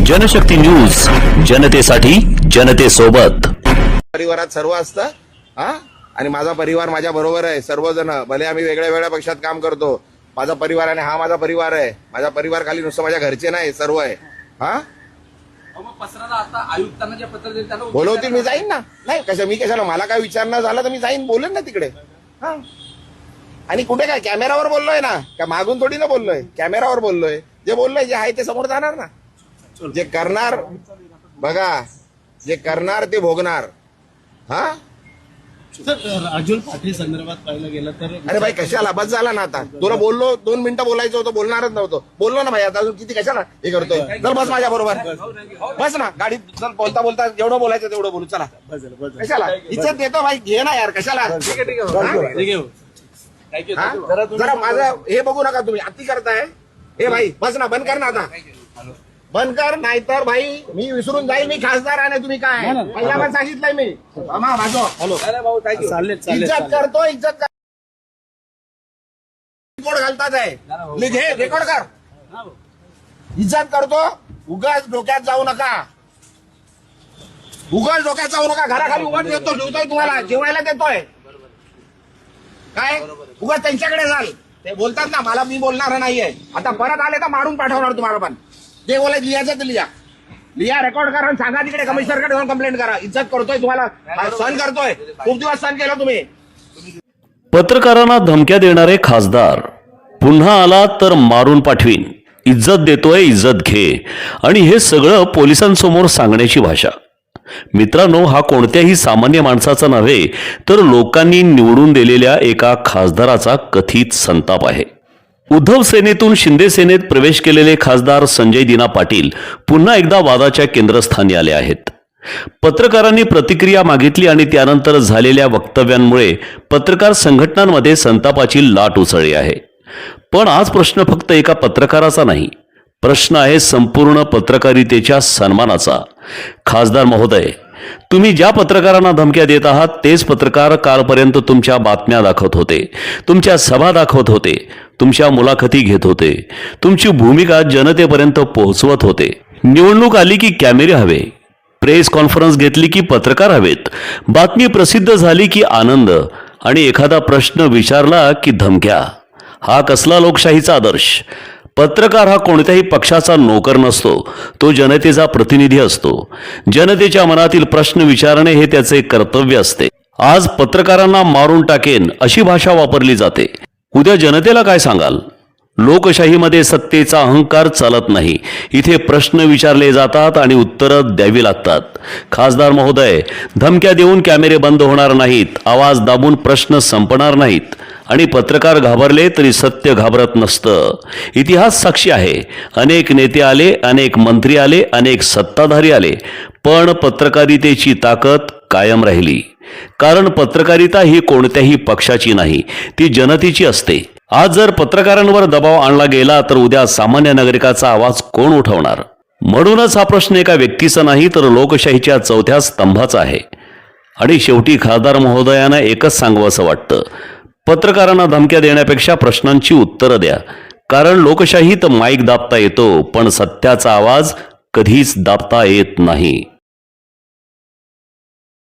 Janshakti news, जनतेसाठी जनतेसोबत। परिवारात सर्व असतं हा, आणि माझा परिवार माझ्या बरोबर आहे। सर्वजण भले आम्ही वेगळ्या वेगळ्या पक्षात काम करतो, माझा परिवार आणि हा माझा परिवार आहे। माझा परिवार खाली नुसतं माझ्या घरचे नाही, सर्व आहे हा। आयुक्तांना जे पत्र दिलं त्याला बोलवतील मी जाईन ना, नाही कसं मी कशाला, मला काय विचारणं झालं तर मी जाईन, बोलेन ना तिकडे हा। आणि कुठे काय कॅमेरावर बोललोय ना, का मागून थोडी ना बोललोय, कॅमेरावर बोललोय। जे बोललोय जे आहे ते समोर जाणार ना, जे करणार बघा, जे करणार ते भोगणार हा। राजूल पाटील संदर्भात पाहिलं गेलं तर अरे भाई कशाला, बस झाला ना आता, तुला बोललो 2 मिनिटं बोलायचं होतं, बोलणारच नव्हतं, बोललो ना भाई, आता अजून किती कशाला हे करतोय। चल बस माझ्या बरोबर, बस ना गाडीत, चल बोलता बोलता जेवढं बोलायचं तेवढं बोलू, चला कशाला इज्जत देतो भाई, घे ना यार कशाला। जरा माझं हे बघू नका तुम्ही, अति करताय हे भाई, बस ना, बंद कर ना आता, बंद कर, नाहीतर भाई मी विसरून जाईल मी खासदार आहे, तुम्ही काय पहिला पण सांगितलंय मी इज्जत करतो, इज्जत कोड घालतात आहे, घे रेकॉर्ड कर, इज्जत करतो, उगाच डोक्यात जाऊ नका, उगाच डोक्यात जाऊ नका, घराखाली उगाच देतो, जेवतोय तुम्हाला, जेवायला देतोय काय, उगाच त्यांच्याकडे जाल, ते बोलतात ना मला, मी बोलणार नाहीये, आता परत आले तर मारून पाठवणार तुम्हाला, पण जे बोलायचं लिहायचं ते लिहा, रेकॉर्ड करा, सांगा तिकडे कमिशनरकडे जाऊन कंप्लेंट करा, इज्जत करतोय तुम्हाला, सहन करतोय, खूप दिवस सहन केलं तुम्ही। पत्रकारांना धमक्या देणारे खासदार पुन्हा आला तर मारून पाठवीन, इज्जत देतोय इज्जत घे, आणि हे सगळं पोलिसांसमोर सांगण्याची भाषा। मित्रांनो, हा कोणत्याही सामान्य माणसाचा नव्हे तर लोकांनी निवडून दिलेल्या एका खासदाराचा कथित संताप आहे। उद्धव सेनेतून शिंदे सेनेत प्रवेश केलेले खासदार संजय दिना पाटील पुन्हा एकदा वादाच्या केंद्रस्थानी आले आहेत। पत्रकारांनी प्रतिक्रिया मागितली आणि त्यानंतर झालेल्या वक्तव्यांमुळे पत्रकार संघटनांमध्ये संतापाची लाट उसळली आहे। पण आज प्रश्न फक्त एका पत्रकाराचा नाही, प्रश्न आहे संपूर्ण पत्रकारितेच्या सन्मानाचा। खासदार महोदय, तुम्ही ज्या पत्रकारांना धमक्या देत आहात तेच पत्रकार कालपर्यंत तुमच्या बातम्या दाखवत होते, तुमच्या सभा दाखवत होते, तुमच्या मुलाखती घेत होते, तुमची भूमिका जनतेपर्यंत पोहोचवत होते। निवडणूक आली की कॅमेरे हवे, प्रेस कॉन्फरन्स घेतली की पत्रकार हवेत, बातमी प्रसिद्ध झाली की आनंद, आणि एखादा प्रश्न विचारला की धमक्या। हा कसला लोकशाहीचा आदर्श? पत्रकार हा कोणत्याही पक्षाचा नोकर नसतो, तो जनतेचा प्रतिनिधी असतो। जनतेच्या मनातील प्रश्न विचारणे हे त्याचे कर्तव्य असते। आज पत्रकारांना मारून टाकेन अशी भाषा वापरली जाते, उद्या जनतेला काय सांगाल? लोकशाहीमध्ये सत्तेचा अहंकार चालत नाही, इथे प्रश्न विचारले जातात आणि उत्तरं द्यावी लागतात। खासदार महोदय, धमक्या देऊन कॅमेरे बंद होणार नाहीत, आवाज दाबून प्रश्न संपणार नाहीत, आणि पत्रकार घाबरले तरी सत्य घाबरत नसतं। इतिहास साक्षी आहे, अनेक नेते आले, अनेक मंत्री आले, अनेक सत्ताधारी आले, पण पत्रकारितेची ताकद कायम राहिली। कारण पत्रकारिता ही कोणत्याही पक्षाची नाही, ती जनतेची असते। आज जर पत्रकारांवर दबाव आणला गेला तर उद्या सामान्य नागरिकाचा आवाज कोण उठवणार? म्हणूनच हा प्रश्न एका व्यक्तीचा नाही तर लोकशाहीच्या चौथ्या स्तंभाचा आहे। आणि शेवटी खासदार महोदयांना एकच सांगावंसं वाटतं, पत्रकारांना धमक्या देण्यापेक्षा प्रश्नांची उत्तरं द्या। कारण लोकशाहीत माईक दाबता येतो, पण सत्याचा आवाज कधीच दाबता येत नाही।